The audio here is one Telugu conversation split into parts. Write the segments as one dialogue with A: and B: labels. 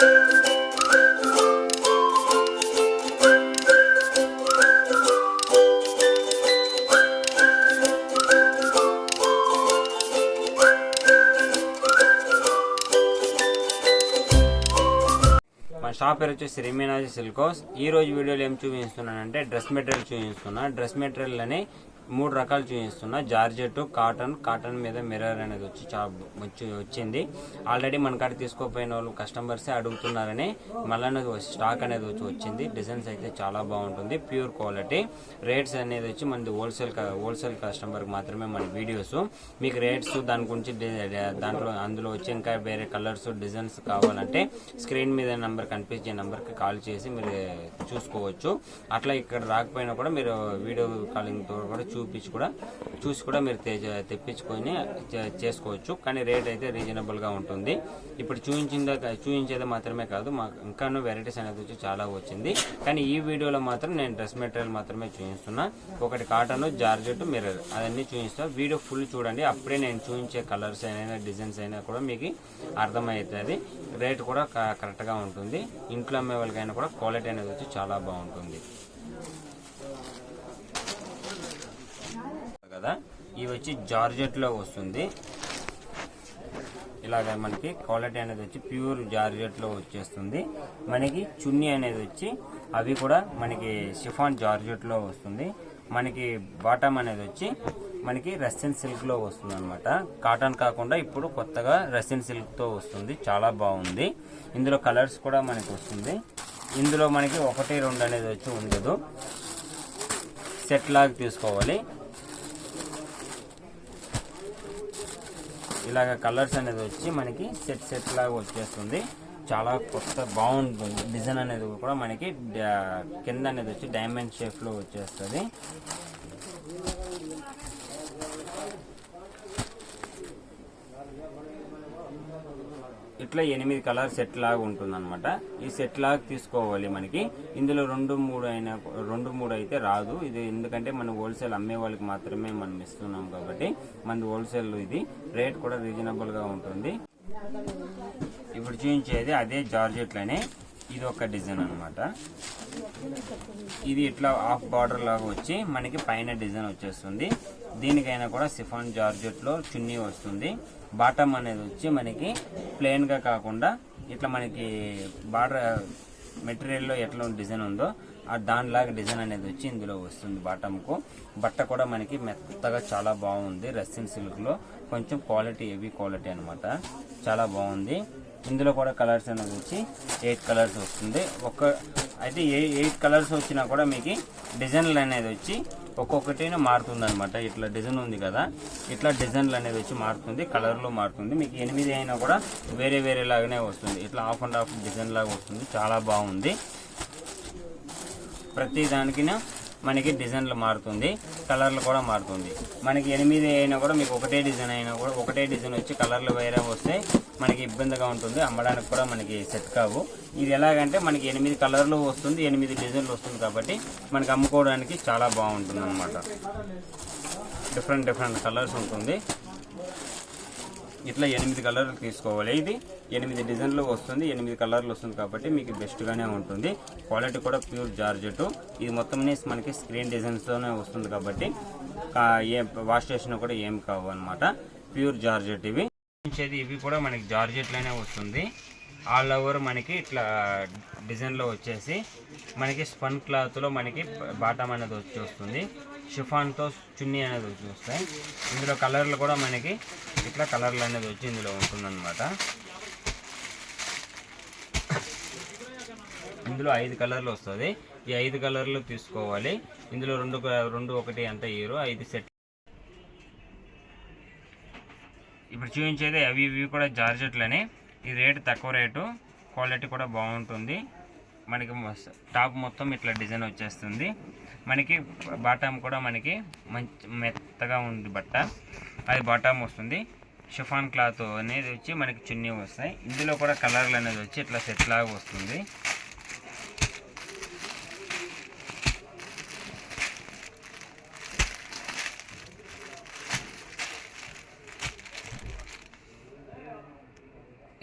A: షాప్ పేరు వచ్చేసి రిమినాజ్ సిల్కోస్. ఈ రోజు వీడియోలో ఏం చూపిస్తున్నానంటే డ్రెస్ మెటీరియల్ చూపిస్తున్నా. డ్రెస్ మెటీరియల్ అని 3 రకాలు చూపిస్తున్నా. జార్జెట్, కాటన్ మీద మిర్రర్ అనేది వచ్చి వచ్చింది. ఆల్రెడీ మన కాడ తీసుకోపోయిన వాళ్ళు కస్టమర్సే అడుగుతున్నారని మళ్ళీ స్టాక్ అనేది వచ్చింది. డిజైన్స్ అయితే చాలా బాగుంటుంది, ప్యూర్ క్వాలిటీ. రేట్స్ అనేది వచ్చి మనది హోల్సేల్ కస్టమర్కి మాత్రమే మన వీడియోస్. మీకు రేట్స్ దాని గురించి అందులో వచ్చి ఇంకా వేరే కలర్స్ డిజైన్స్ కావాలంటే స్క్రీన్ మీద నెంబర్ కనిపించే నెంబర్కి కాల్ చేసి మీరు చూసుకోవచ్చు. అట్లా ఇక్కడ రాకపోయినా కూడా మీరు వీడియో కాలింగ్ తో కూడా చూసి కూడా మీరు తెప్పించుకొని చేసుకోవచ్చు. కానీ రేట్ అయితే రీజనబుల్గా ఉంటుంది. ఇప్పుడు చూపించేది మాత్రమే కాదు, మాకు ఇంకా వెరైటీస్ అనేది వచ్చి చాలా వచ్చింది. కానీ ఈ వీడియోలో మాత్రం నేను డ్రెస్ మెటీరియల్ మాత్రమే చూపిస్తున్నా. ఒకటి కాటన్, జార్జెట్, మిర్రర్ అదన్నీ చూపిస్తా. వీడియో ఫుల్ చూడండి, అప్పుడే నేను చూపించే కలర్స్ అయినా డిజైన్స్ అయినా కూడా మీకు అర్థమవుతుంది. రేట్ కూడా కరెక్ట్గా ఉంటుంది. ఇంట్లో అమ్మే వాళ్ళకైనా కూడా క్వాలిటీ అనేది వచ్చి చాలా బాగుంటుంది కదా. ఇవి వచ్చి జార్జెట్ లో వస్తుంది. ఇలాగ మనకి క్వాలిటీ అనేది వచ్చి ప్యూర్ జార్జెట్ లో వచ్చేస్తుంది. మనకి చున్నీ అనేది వచ్చి అవి కూడా మనకి షిఫాన్ జార్జెట్ లో వస్తుంది. మనకి బాటమ్ అనేది వచ్చి మనకి రష్యన్ సిల్క్ లో వస్తుంది అనమాట. కాటన్ కాకుండా ఇప్పుడు కొత్తగా రష్యన్ సిల్క్ తో వస్తుంది. చాలా బాగుంది. ఇందులో కలర్స్ కూడా మనకి వస్తుంది. ఇందులో మనకి 1, 2 అనేది వచ్చి ఉండదు, సెట్ లాగా తీసుకోవాలి. ఇలాగ కలర్స్ అనేది వచ్చి మనకి సెట్ లాగా వచ్చేస్తుంది. చాలా కొత్త బాగుంటుంది. డిజైన్ అనేది కూడా మనకి కింద అనేది వచ్చి డైమండ్ షేప్ లో వచ్చేస్తుంది. ఇట్లా 8 కలర్ సెట్ లాగా ఉంటుంది అనమాట. ఈ సెట్ లాగా తీసుకోవాలి. మనకి ఇందులో 2, 3 అయితే రాదు. ఇది ఎందుకంటే మనం హోల్సేల్ అమ్మే వాళ్ళకి మాత్రమే మనం ఇస్తున్నాం కాబట్టి మనది హోల్సేల్. ఇది రేట్ కూడా రీజనబుల్ గా ఉంటుంది. ఇప్పుడు చూపించేది అదే జార్జెట్లోనే ఇది ఒక డిజైన్ అనమాట. ఇది ఇట్లా హాఫ్ బార్డర్ లాగా వచ్చి మనకి పైన డిజైన్ వచ్చేస్తుంది. దీనికైనా కూడా షిఫాన్ జార్జెట్ లో చున్నీ వస్తుంది. బాటమ్ అనేది వచ్చి మనకి ప్లెయిన్ గా కాకుండా ఇట్లా మనకి బార్డర్ మెటీరియల్లో ఎట్లా డిజైన్ ఉందో దానిలాగా డిజైన్ అనేది వచ్చి ఇందులో వస్తుంది. బాటమ్కు బట్ట కూడా మనకి మెత్తగా చాలా బాగుంది. రష్యన్ సిల్క్ లో కొంచెం క్వాలిటీ, హెవీ క్వాలిటీ అనమాట. చాలా బాగుంది. ఇందులో కూడా కలర్స్ అనేది వచ్చి 8 కలర్స్ వస్తుంది. అయితే 8 కలర్స్ వచ్చినా కూడా మీకు డిజైన్లు అనేది వచ్చి ఒక్కొక్కటి మారుతుంది అనమాట. ఇట్లా డిజైన్ ఉంది కదా, ఇట్లా డిజైన్లు అనేది వచ్చి మారుతుంది, కలర్లో మారుతుంది. మీకు 8 అయినా కూడా వేరే లాగానే వస్తుంది. ఇట్లా హాఫ్ అండ్ హాఫ్ డిజైన్ లాగా వస్తుంది. చాలా బాగుంది. ప్రతి దానికి మనకి డిజైన్లు మారుతుంది, కలర్లు కూడా మారుతుంది. మనకి 8 అయినా కూడా మీకు ఒకటే డిజైన్ అయినా కూడా ఒకటే డిజైన్ వచ్చి కలర్లు వేరే వస్తే మనకి ఇబ్బందిగా ఉంటుంది. అమ్మడానికి కూడా మనకి సెట్ కావు. ఇది ఎలాగంటే మనకి 8 కలర్లు వస్తుంది, 8 డిజైన్లు వస్తుంది కాబట్టి మనకి అమ్ముకోవడానికి చాలా బాగుంటుంది అనమాట. డిఫరెంట్ కలర్స్ ఉంటుంది. ఇట్లా 8 కలర్లు తీసుకోవాలి. ఇది 8 డిజైన్లు వస్తుంది, 8 కలర్లు వస్తుంది కాబట్టి మీకు బెస్ట్గానే ఉంటుంది. క్వాలిటీ కూడా ప్యూర్ జార్జెట్. ఇది మొత్తం మనకి స్క్రీన్ డిజైన్స్తోనే వస్తుంది కాబట్టి వాష్ చేసినా కూడా ఏం కావు అనమాట. ప్యూర్ జార్జెట్ ఇవి కూడా మనకి జార్జెట్లోనే వస్తుంది. ఆల్ ఓవర్ మనకి ఇట్లా డిజైన్లో వచ్చేసి మనకి స్పన్ క్లాత్లో మనకి బాటమ్ అనేది వచ్చి వస్తుంది. షిఫాన్తో చున్నీ అనేది వచ్చి వస్తాయి. ఇందులో కలర్లు కూడా మనకి ఇట్లా కలర్లు అనేది వచ్చి ఇందులో ఉంటుందన్నమాట. ఇందులో 5 కలర్లు వస్తుంది. ఈ 5 కలర్లు తీసుకోవాలి. ఇందులో 2 1 అంత ఇయర్ 5 సెట్. ఇప్పుడు చూపించేది ఇవి కూడా జార్జెట్లనే. ఈ రేటు తక్కువ రేటు, క్వాలిటీ కూడా బాగుంటుంది. మనకి టాప్ మొత్తం ఇట్లా డిజైన్ వచ్చేస్తుంది. మనకి బాటమ్ కూడా మనకి మంచి మెత్తగా ఉంది బట్ట, అది బాటమ్ వస్తుంది. షిఫాన్ క్లాత్ అనేది వచ్చి మనకి చున్నీ వస్తాయి. ఇందులో కూడా కలర్లు అనేది వచ్చి ఇట్లా సెట్ లాగా వస్తుంది.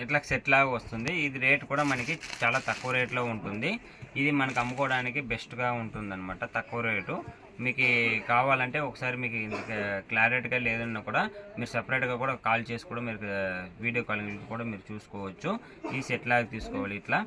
A: ఇట్లా సెట్ లాగా వస్తుంది. ఇది రేట్ కూడా మనకి చాలా తక్కువ రేట్లో ఉంటుంది. ఇది మనకు అమ్ముకోవడానికి బెస్ట్గా ఉంటుంది అనమాట, తక్కువ రేటు. మీకు కావాలంటే ఒకసారి మీకు క్లారిటీగా లేదన్నా కూడా మీరు సపరేట్గా కూడా కాల్ చేసి కూడా మీరు వీడియో కాలింగ్ కూడా మీరు చూసుకోవచ్చు. ఈ సెట్ లాగా తీసుకోవాలి ఇట్లా.